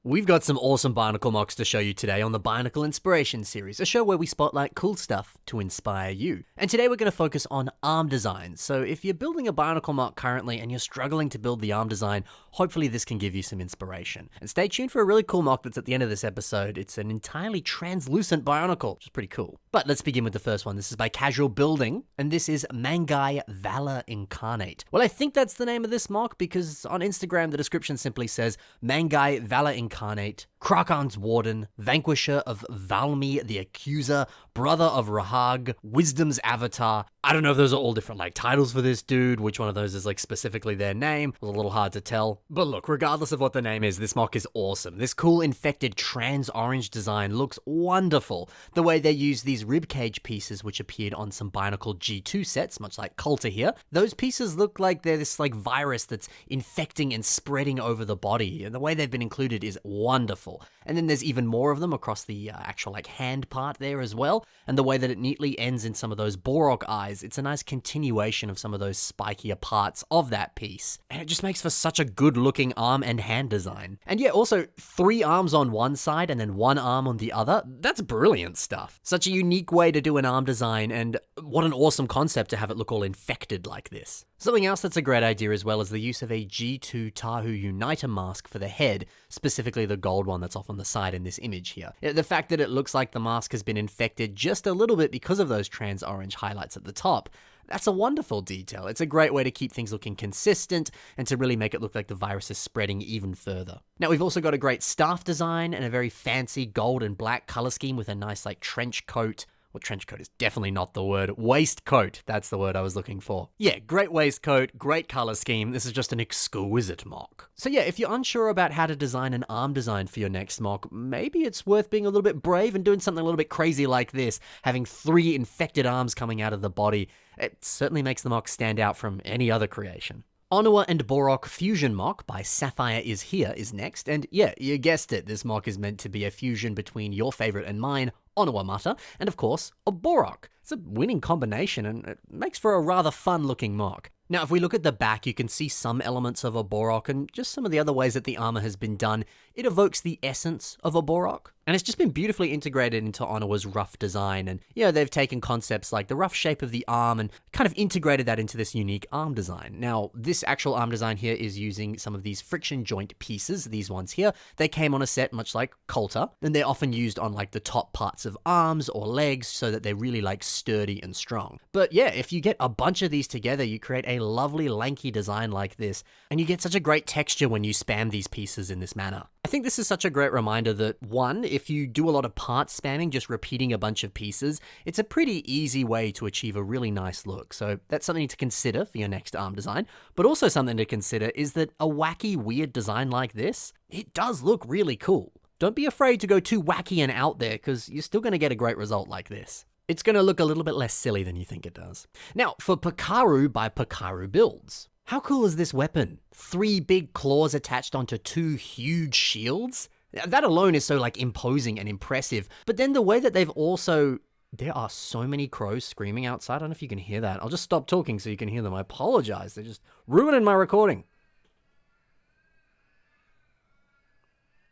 We've got some awesome Bionicle MOCs to show you today on the Bionicle Inspiration Series, a show where we spotlight cool stuff to inspire you. And today we're going to focus on arm designs, so if you're building a Bionicle MOC currently and you're struggling to build the arm design, hopefully this can give you some inspiration. And stay tuned for a really cool MOC that's at the end of this episode. It's an entirely translucent Bionicle, which is pretty cool. But let's begin with the first one. This is by Ualbuilding, and this is Mangai Valor Incarnate. Well, I think that's the name of this MOC because on Instagram the description simply says Mangai Valor Incarnate, Krakon's Warden, Vanquisher of Valmy the Accuser, Brother of Rahag, Wisdom's Avatar. I don't know if those are all different titles for this dude, which one of those is specifically their name. It was a little hard to tell. But look, regardless of what the name is, this MOC is awesome. This cool infected trans orange design looks wonderful. The way they use these ribcage pieces which appeared on some Bionicle G2 sets, much like Coulter here, those pieces look like they're this virus that's infecting and spreading over the body, and the way they've been included is wonderful. And then there's even more of them across the actual hand part there as well, and the way that it neatly ends in some of those Boro eyes, it's a nice continuation of some of those spikier parts of that piece. And it just makes for such a good looking arm and hand design. And yeah, also 3 arms on one side and then 1 arm on the other, that's brilliant stuff. Such a unique way to do an arm design, and what an awesome concept to have it look all infected like this. Something else that's a great idea as well is the use of a G2 Tahu Uniter mask for the head, specifically the gold one that's off on the side in this image here. The fact that it looks like the mask has been infected just a little bit because of those trans orange highlights at the top, that's a wonderful detail. It's a great way to keep things looking consistent and to really make it look like the virus is spreading even further. Now we've also got a great staff design and a very fancy gold and black color scheme with a nice trench coat. Well, trench coat is definitely not the word. Waistcoat, that's the word I was looking for. Yeah, great waistcoat, great color scheme. This is just an exquisite MOC. So yeah, if you're unsure about how to design an arm design for your next MOC, maybe it's worth being a little bit brave and doing something a little bit crazy like this, having 3 infected arms coming out of the body. It certainly makes the MOC stand out from any other creation. Onoa and Boro Fusion MOC by Sapphire is Here is next, and yeah, you guessed it, this MOC is meant to be a fusion between your favorite and mine, Onoa Mata, and of course, a Borok. It's a winning combination, and it makes for a rather fun-looking MOC. Now, if we look at the back, you can see some elements of a Borok, and just some of the other ways that the armor has been done. It evokes the essence of a Borok, and it's just been beautifully integrated into Onoa's rough design, and they've taken concepts like the rough shape of the arm and kind of integrated that into this unique arm design. Now, this actual arm design here is using some of these friction joint pieces, these ones here. They came on a set much like Coulter, and they're often used on the top parts of arms or legs so that they're really sturdy and strong. But yeah, if you get a bunch of these together, you create a lovely lanky design like this, and you get such a great texture when you spam these pieces in this manner. I think this is such a great reminder that, one, if you do a lot of part spamming, just repeating a bunch of pieces, it's a pretty easy way to achieve a really nice look. So that's something to consider for your next arm design. But also something to consider is that a wacky, weird design like this, it does look really cool. Don't be afraid to go too wacky and out there, because you're still going to get a great result like this. It's going to look a little bit less silly than you think it does. Now, for Pakaru by Pakaru Builds. How cool is this weapon? 3 big claws attached onto 2 huge shields? That alone is so imposing and impressive, but then the way that they've also... There are so many crows screaming outside. I don't know if you can hear that. I'll just stop talking so you can hear them. I apologize. They're just ruining my recording.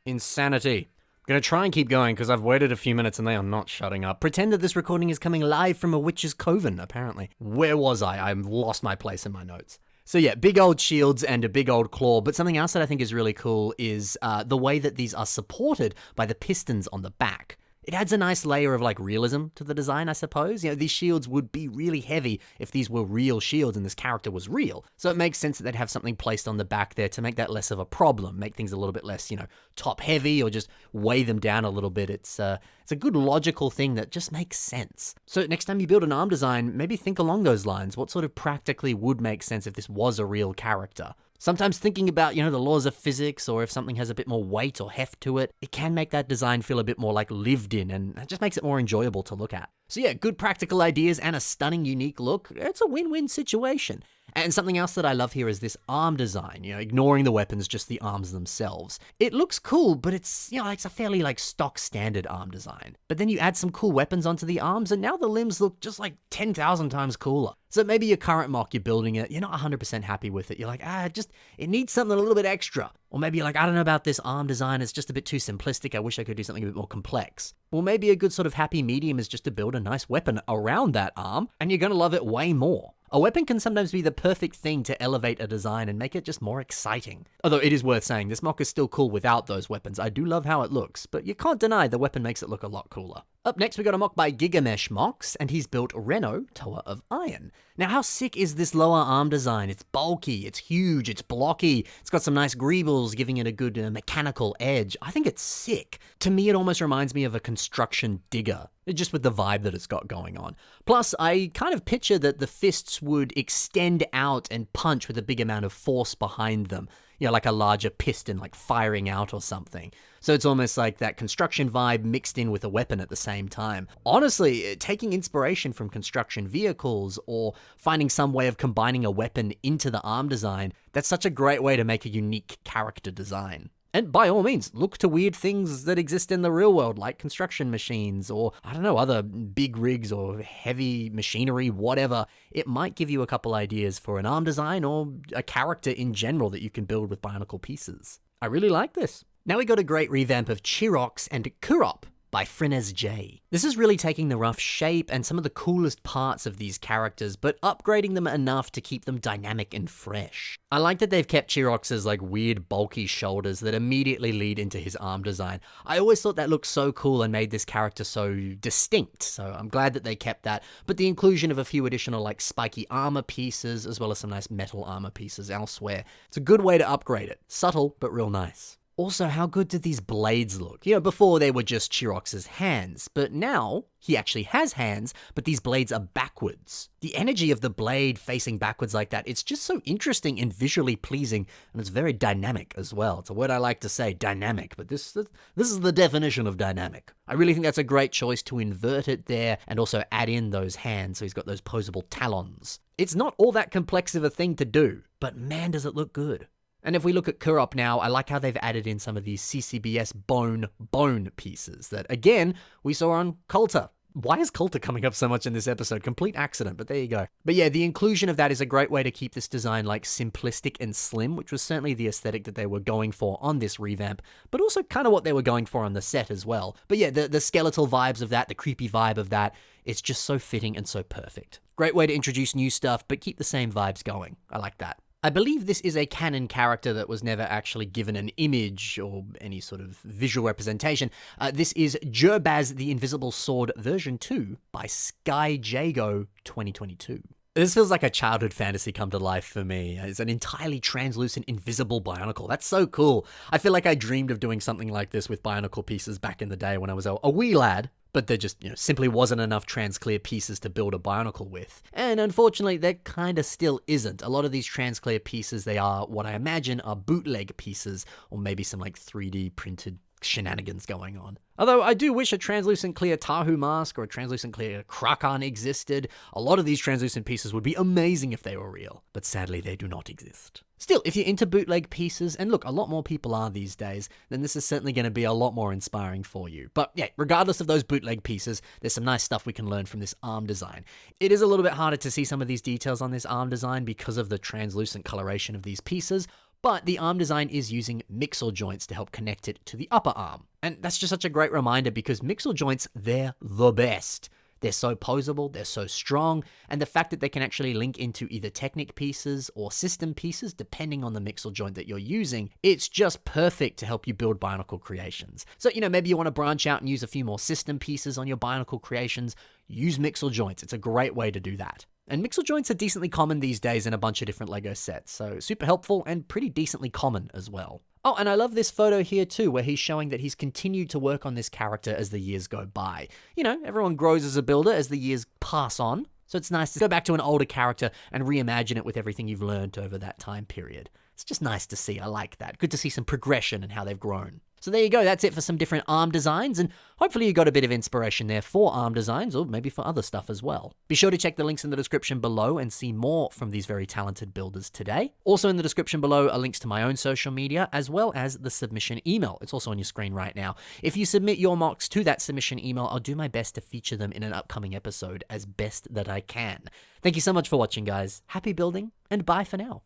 Insanity. I'm going to try and keep going because I've waited a few minutes and they are not shutting up. Pretend that this recording is coming live from a witch's coven, apparently. Where was I? I've lost my place in my notes. So yeah, big old shields and a big old claw, but something else that I think is really cool is the way that these are supported by the pistons on the back. It adds a nice layer of realism to the design, I suppose. These shields would be really heavy if these were real shields and this character was real. So it makes sense that they'd have something placed on the back there to make that less of a problem, make things a little bit less, top heavy, or just weigh them down a little bit. It's a good logical thing that just makes sense. So next time you build an arm design, maybe think along those lines. What sort of practically would make sense if this was a real character? Sometimes thinking about, the laws of physics, or if something has a bit more weight or heft to it, it can make that design feel a bit more lived in, and it just makes it more enjoyable to look at. So yeah, good practical ideas and a stunning, unique look. It's a win-win situation. And something else that I love here is this arm design, ignoring the weapons, just the arms themselves. It looks cool, but it's, it's a fairly like stock standard arm design. But then you add some cool weapons onto the arms and now the limbs look just like 10,000 times cooler. So maybe your current mock, you're building it, you're not 100% happy with it. You're like, it needs something a little bit extra. Or maybe you're like, I don't know about this arm design, it's just a bit too simplistic, I wish I could do something a bit more complex. Well, maybe a good sort of happy medium is just to build a nice weapon around that arm, and you're gonna love it way more. A weapon can sometimes be the perfect thing to elevate a design and make it just more exciting. Although it is worth saying, this mock is still cool without those weapons. I do love how it looks, but you can't deny the weapon makes it look a lot cooler. Up next, we got a mock by Gigamesh Mocs, and he's built Reno, Tower of Iron. Now, how sick is this lower arm design? It's bulky, it's huge, it's blocky, it's got some nice greebles giving it a good mechanical edge. I think it's sick. To me, it almost reminds me of a construction digger, just with the vibe that it's got going on. Plus, I kind of picture that the fists would extend out and punch with a big amount of force behind them. Like a larger piston, like firing out or something. So it's almost like that construction vibe mixed in with a weapon at the same time. Honestly, taking inspiration from construction vehicles or finding some way of combining a weapon into the arm design, that's such a great way to make a unique character design. And by all means, look to weird things that exist in the real world, like construction machines or, other big rigs or heavy machinery, whatever. It might give you a couple ideas for an arm design or a character in general that you can build with Bionicle pieces. I really like this. Now we got a great revamp of Chox and Kurup by Frenez J. This is really taking the rough shape and some of the coolest parts of these characters, but upgrading them enough to keep them dynamic and fresh. I like that they've kept Chirox's like weird bulky shoulders that immediately lead into his arm design. I always thought that looked so cool and made this character so distinct, so I'm glad that they kept that. But the inclusion of a few additional like spiky armor pieces, as well as some nice metal armor pieces elsewhere, it's a good way to upgrade it. Subtle, but real nice. Also, how good did these blades look? Before they were just Chirox's hands, but now he actually has hands, but these blades are backwards. The energy of the blade facing backwards like that, it's just so interesting and visually pleasing, and it's very dynamic as well. It's a word I like to say, dynamic, but this is the definition of dynamic. I really think that's a great choice to invert it there and also add in those hands so he's got those posable talons. It's not all that complex of a thing to do, but man does it look good. And if we look at Kurup now, I like how they've added in some of these CCBS bone pieces that, again, we saw on Coulter. Why is Coulter coming up so much in this episode? Complete accident, but there you go. But yeah, the inclusion of that is a great way to keep this design like simplistic and slim, which was certainly the aesthetic that they were going for on this revamp, but also kind of what they were going for on the set as well. But yeah, the skeletal vibes of that, the creepy vibe of that, it's just so fitting and so perfect. Great way to introduce new stuff, but keep the same vibes going. I like that. I believe this is a canon character that was never actually given an image or any sort of visual representation. This is Gerbaz the Invisible Sword version 2 by Sky Jago 2022. This feels like a childhood fantasy come to life for me. It's an entirely translucent, invisible Bionicle. That's so cool. I feel like I dreamed of doing something like this with Bionicle pieces back in the day when I was a wee lad. But there just, simply wasn't enough transclear pieces to build a Bionicle with. And unfortunately, there kinda still isn't. A lot of these transclear pieces, they are what I imagine are bootleg pieces, or maybe some like 3D printed shenanigans going on. Although I do wish a translucent clear Tahu mask or a translucent clear Krakan existed. A lot of these translucent pieces would be amazing if they were real, but sadly they do not exist. Still, if you're into bootleg pieces, and look, a lot more people are these days, then this is certainly going to be a lot more inspiring for you. But yeah, regardless of those bootleg pieces, there's some nice stuff we can learn from this arm design. It is a little bit harder to see some of these details on this arm design because of the translucent coloration of these pieces, but the arm design is using mixel joints to help connect it to the upper arm. And that's just such a great reminder because mixel joints, they're the best. They're so posable, they're so strong, and the fact that they can actually link into either Technic pieces or system pieces, depending on the mixel joint that you're using, it's just perfect to help you build Bionicle creations. So, maybe you want to branch out and use a few more system pieces on your Bionicle creations, use mixel joints. It's a great way to do that. And mixel joints are decently common these days in a bunch of different LEGO sets, so super helpful and pretty decently common as well. Oh, and I love this photo here too, where he's showing that he's continued to work on this character as the years go by. Everyone grows as a builder as the years pass on, so it's nice to go back to an older character and reimagine it with everything you've learned over that time period. It's just nice to see, I like that. Good to see some progression in how they've grown. So there you go, that's it for some different arm designs, and hopefully you got a bit of inspiration there for arm designs, or maybe for other stuff as well. Be sure to check the links in the description below and see more from these very talented builders today. Also in the description below are links to my own social media, as well as the submission email. It's also on your screen right now. If you submit your mocks to that submission email, I'll do my best to feature them in an upcoming episode as best that I can. Thank you so much for watching, guys. Happy building, and bye for now.